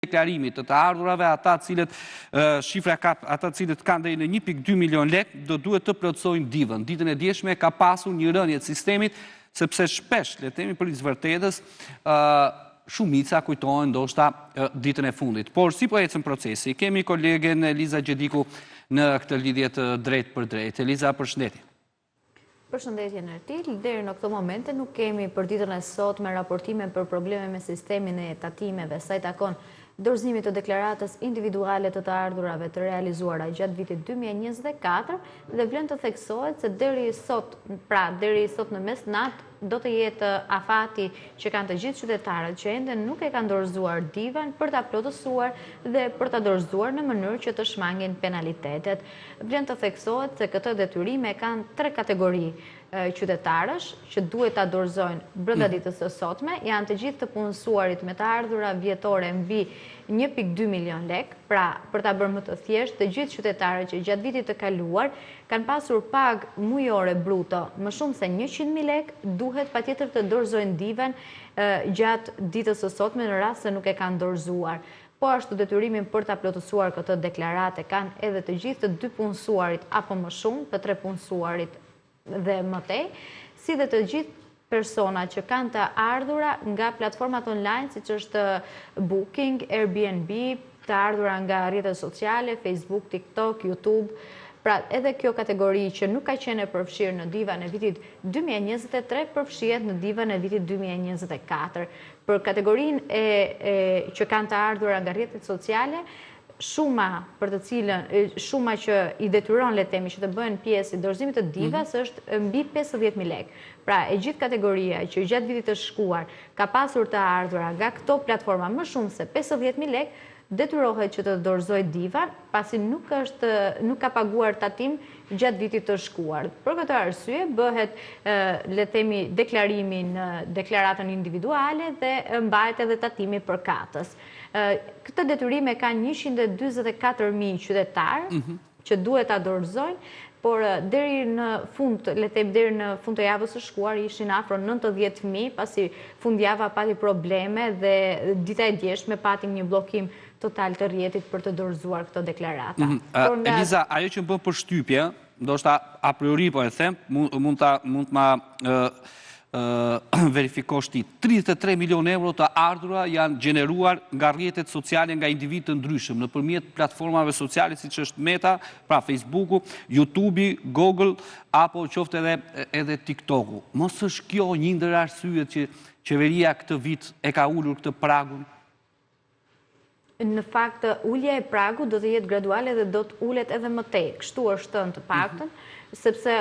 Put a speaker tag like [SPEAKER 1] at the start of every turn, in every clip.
[SPEAKER 1] deklarimit të ardhurave, ata cilët kanë deri në 1.2 milion lek, do duhet të plotësojnë divën. Ditën e djeshme ka pasur një rënje të sistemit, sepse shpesh, le të themi për vërtetës, shumica kujtohen ndoshta ditën e fundit. Por si po ecën procesi? Kemi kolegen Eliza Gjediku në këtë lidhje të drejt për drejt. Eliza, përshëndetje.
[SPEAKER 2] Përshëndetje Nertil, deri në këto momente nuk kemi për ditën e sotme raportime për probleme me sistemin e tatimeve, sa i takon dorëzimit të deklaratës individuale të ardhurave të realizuara gjatë vitit 2024 dhe vlen të theksohet se deri sot në mesnatë do të jetë afati që kanë të gjithë qytetarët që ende nuk e kanë dorëzuar divën për ta plotësuar dhe për ta dorëzuar në mënyrë që të shmangin penalitetet. Vlen të theksohet se këtë detyrime kanë 3 kategori qytetarësh që duhet ta dorëzojnë brenda ditës së sotme, janë të gjithë të punësuarit me të ardhura vjetore mbi 1.2 milion lek, pra për ta bërë më të thjeshtë, të gjithë qytetarët që gjatë vitit të kaluar kanë pasur pagë mujore bruto më shumë se 100.000 lek, duhet patjetër të dorëzojnë divën gjatë ditës së sotme në rast se nuk e kanë dorëzuar. Po ashtu detyrimin për ta plotësuar këtë deklarate kanë edhe të gjithë të 2 punësuarit apo më shumë, të 3 punësuarit dhe më tej, si dhe të gjithë persona që kanë të ardhura nga platformat online, siç është Booking, Airbnb, të ardhura nga rrjetet sociale, Facebook, TikTok, YouTube. Pra edhe kjo kategori që nuk ka qenë përfshirë në divën e vitit 2023, përfshihet në divën e vitit 2024. Për kategorinë që kanë të ardhura nga rrjetet sociale, shuma që i detyron le të themi që të bëhen pjesë i dorëzimit të divës është mbi 50.000 lek. Pra e gjithë kategoria që gjatë vitit të shkuar ka pasur të ardhura nga këto platforma më shumë se 50.000 lek, detyrohet që të dorëzoj diva, pasi nuk ka paguar tatim gjatë vitit të shkuar. Për këtë arsye bëhet le të themi deklarimi në deklaratën individuale dhe mbahet edhe tatimi për katës. Këtë detyrime ka 144.000 qytetarë që duhet ta dorëzojnë, por deri në fund të javës së shkuar ishin afro 90.000, pasi fundjava pati probleme dhe dita e djeshme patim një bllokim total të rrjetit për të dorëzuar këtë deklarata.
[SPEAKER 1] Eliza, ajo që më bën përshtypje, ndoshta a priori po e them, mund të ma verifikosh ti, 33 milion euro të ardhura janë gjeneruar nga rrjetet sociale nga individ të ndryshëm nëpërmjet platformave sociale siç është Meta, pra Facebooku, YouTubei, Google apo qoftë edhe TikToku. Mos është kjo një ndër arsyet që qeveria këtë vit e ka ulur këtë pragun?
[SPEAKER 2] Në fakt, ulja e pragu do të jetë graduale dhe do të ulet edhe më tej. Kështu është në të paktën, sepse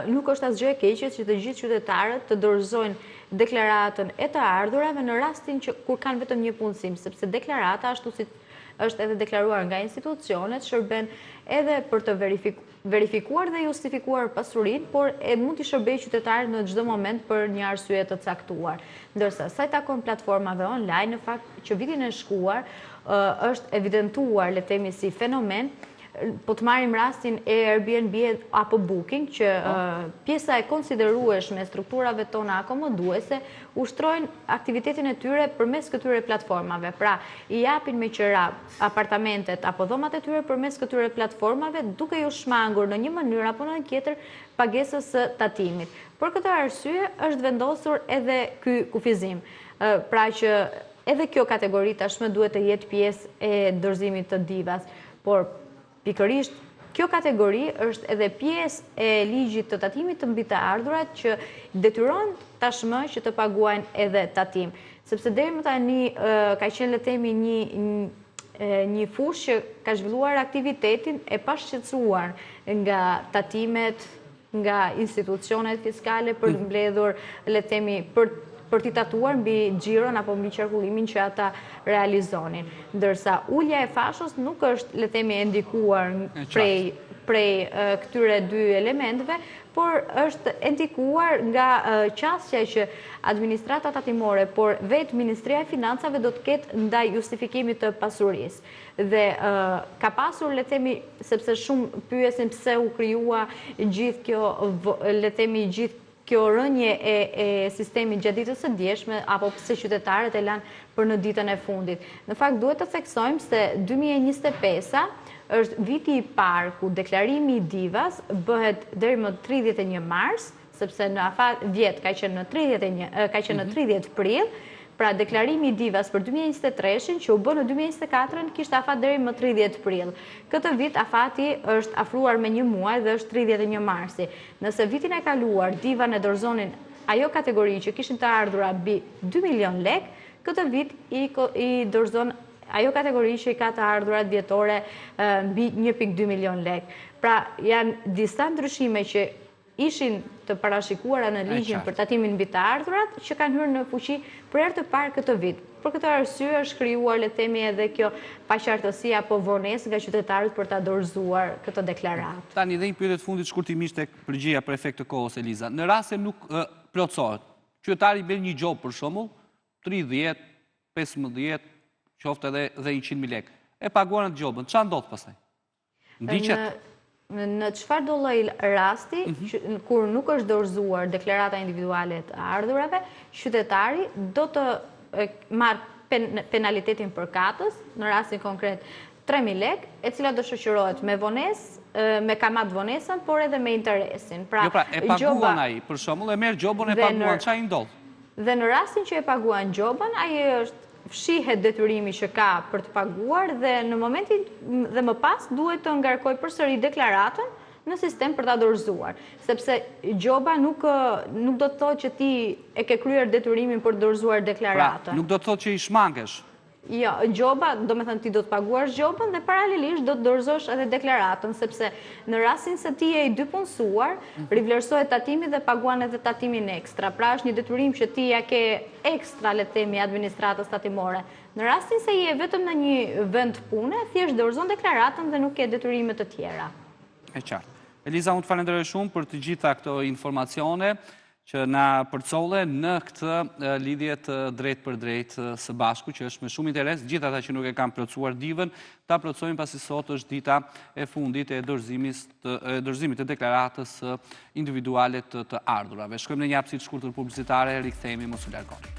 [SPEAKER 2] nuk është asgjë e keqe që të gjithë qytetarët të dorëzojnë deklaratën e të ardhurave në rastin që kur kanë vetëm një punësim, sepse deklarata ashtu si është edhe deklaruar nga institucionet, shërben edhe për të verifikuar dhe justifikuar pasurinë, por mund të shërbejë qytetarët në çdo moment për një arsye të caktuar. Ndërsa sa i takon platformave online, në fakt që vitin e shkuar është evidentuar, le të themi si fenomen, po të marrim rastin e Airbnb apo Booking, që pjesa e konsiderueshme e strukturave tona akomoduese ushtrojnë aktivitetin e tyre përmes këtyre platformave. Pra, i japin me qira apartamentet apo dhomat e tyre përmes këtyre platformave, duke ju shmangur në një mënyrë apo në një tjetër pagesës së tatimit. Për këtë arsye është vendosur edhe ky kufizim. Pra që edhe kjo kategori tashmë duhet të jetë pjesë e dorëzimit të divas, por pikërisht kjo kategori është edhe pjesë e ligjit të tatimit të mbi të ardhurat që detyron tashmë që të paguajnë edhe tatim. Sepse deri më tani ka qenë le të themi një fushë që ka zhvilluar aktivitetin e pashqetësuar nga tatimet, nga institucionet fiskale për të mbledhur le të themi për t'i tatuar mbi xhiron apo mbi qarkullimin që ata realizonin. Ndërsa ulja e fashës nuk është le të themi e ndikuar prej këtyre 2 elementeve, por është e ndikuar nga qasja që administrata tatimore, por vetë Ministria e Financave do të ketë ndaj justifikimit të pasurisë. Dhe ka pasur, le të themi, sepse shumë pyesin pse u krijua gjithë kjo, le të themi, gjithë kjo rënje e sistemit gjatë ditës së djeshme, apo pse qytetarët e lanë për në ditën e fundit. Në fakt, duhet të theksojmë se 2025 është viti i parë ku deklarimi i divas bëhet deri më 31 mars, sepse në afat vjet ka qenë në 30 prill. Pra deklarimi i divas për 2023-shin që u bë në 2024-ën kishte afat deri më 30 prill. Këtë vit afati është afruar me 1 muaj dhe është 31 marsi. Nëse vitin e kaluar diva në dorëzonin ajo kategori që kishin të ardhura mbi 2 milion lek, këtë vit i dorëzon ajo kategori që i ka të ardhurat vjetore mbi 1.2 milion lek. Pra janë disa ndryshime që ishin të parashikuara në ligjin për tatimin mbi të ardhurat që kanë hyrë në fuqi për herë të parë këtë vit. Për këtë arsye është krijuar, le të themi, edhe kjo paqartësi apo vonesë nga qytetarët për ta dorëzuar këtë deklaratë.
[SPEAKER 1] Tani dhe një pyetje të fundit shkurtimisht tek përgjigja për efekt të kohës, Eliza. Në rast se nuk plotësohet, qytetari bën një job për shembull, 30, 15, qoftë edhe 100.000 lekë. E paguan atë jobën, çfarë ndodh pastaj? Ndiqet?
[SPEAKER 2] Në çfarë do lloj rasti, kur nuk është dorëzuar deklarata individuale të ardhurave, qytetari do të marrë penalitetin përkatës, në rastin konkret 3.000 lekë, e cila do shoqërohet me vonesë, me kamat vonesën, por edhe me interesin.
[SPEAKER 1] Jo, pra, e paguan ai, për shembull, e merr gjobën e paguan, çfarë i ndodh?
[SPEAKER 2] Dhe në rastin që e paguan gjobën, ai është fshihet detyrimi që ka për të paguar dhe në momentin dhe më pas duhet të ngarkoj përsëri deklaratën në sistem për ta dorëzuar, sepse gjoba nuk do të thotë që ti e ke kryer detyrimin për të dorëzuar deklaratën.
[SPEAKER 1] Pra, nuk do të thotë që i shmangesh.
[SPEAKER 2] Jo, gjoba, do me thënë ti do të paguash gjobën dhe paralelisht do të dorëzosh edhe deklaratën, sepse në rastin se ti e i dy punësuar, rivlerësohet tatimi dhe paguan edhe tatimin ekstra. Pra është një detyrim që ti ja ke ekstra, le të themi, administratës tatimore. Në rastin se je vetëm në një vend pune, thjesht dorëzon deklaratën dhe nuk ke detyrime të tjera.
[SPEAKER 1] E qartë. Eliza, unë të falenderoj shumë për të gjitha këto informacione që na përcolle në këtë lidhje të drejt për drejt së bashku, që është me shumë interes, gjithë ata që nuk e kanë plotësuar divën, ta plotësojmë pasi sot është dita e fundit e dorëzimit të deklaratës individuale të ardhurave. Shkojmë në një hapësirë të shkurtër publicitare, rikthehemi, mos u largoni.